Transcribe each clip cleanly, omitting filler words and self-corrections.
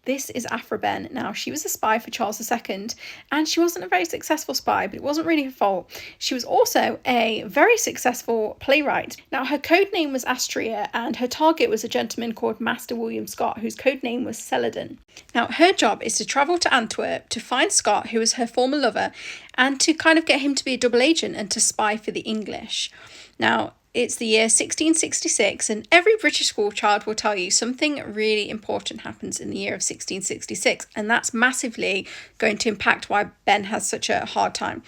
This is Afra Ben. Now, she was a spy for Charles II, and she wasn't a very successful spy, but it wasn't really her fault. She was also a very successful playwright. Now, her code name was Astrea, and her target was a gentleman called Master William Scott, whose code name was Celadon. Now, her job is to travel to Antwerp to find Scott, who was her former lover, and to kind of get him to be a double agent and to spy for the English. Now, it's the year 1666, and every British school child will tell you something really important happens in the year of 1666, and that's massively going to impact why Ben has such a hard time.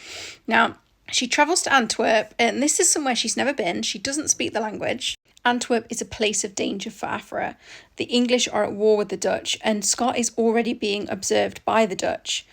Now, she travels to Antwerp, and this is somewhere she's never been. She doesn't speak the language. Antwerp is a place of danger for Afra. The English are at war with the Dutch, and Scott is already being observed by the Dutch.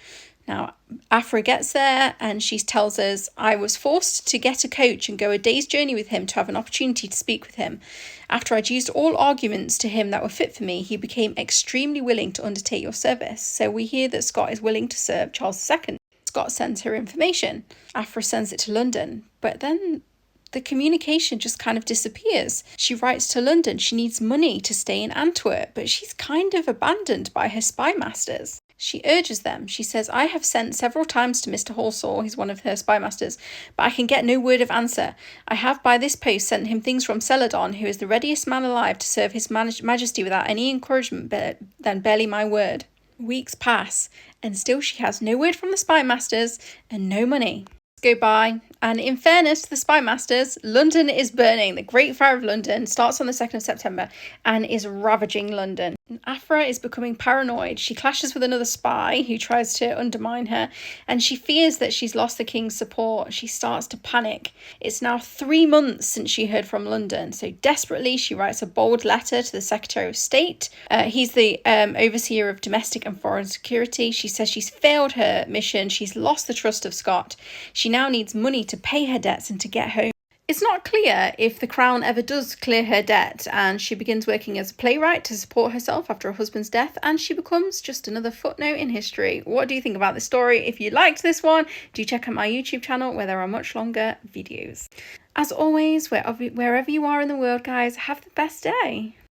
Now, Afra gets there and she tells us, I was forced to get a coach and go a day's journey with him to have an opportunity to speak with him. After I'd used all arguments to him that were fit for me, he became extremely willing to undertake your service. So we hear that Scott is willing to serve Charles II. Scott sends her information. Afra sends it to London, but then the communication just kind of disappears. She writes to London. She needs money to stay in Antwerp, but she's kind of abandoned by her spy masters. She urges them. She says, I have sent several times to Mr. Halsall, he's one of her spy masters, but I can get no word of answer. I have by this post sent him things from Celadon, who is the readiest man alive to serve his majesty without any encouragement than barely my word. Weeks pass, and still she has no word from the spy masters and no money. Go by, and in fairness to the spy masters, London is burning. The Great Fire of London starts on the 2nd of September and is ravaging London. Afra is becoming paranoid. She clashes with another spy who tries to undermine her, and she fears that she's lost the king's support. She starts to panic. It's now 3 months since she heard from London, so desperately she writes a bold letter to the Secretary of State. He's the overseer of domestic and foreign security. She says she's failed her mission. She's lost the trust of Scott. She now needs money to pay her debts and to get home. It's not clear if the crown ever does clear her debt, and she begins working as a playwright to support herself after her husband's death, and she becomes just another footnote in history. What do you think about this story? If you liked this one, do check out my YouTube channel where there are much longer videos. As always, wherever you are in the world, guys, have the best day.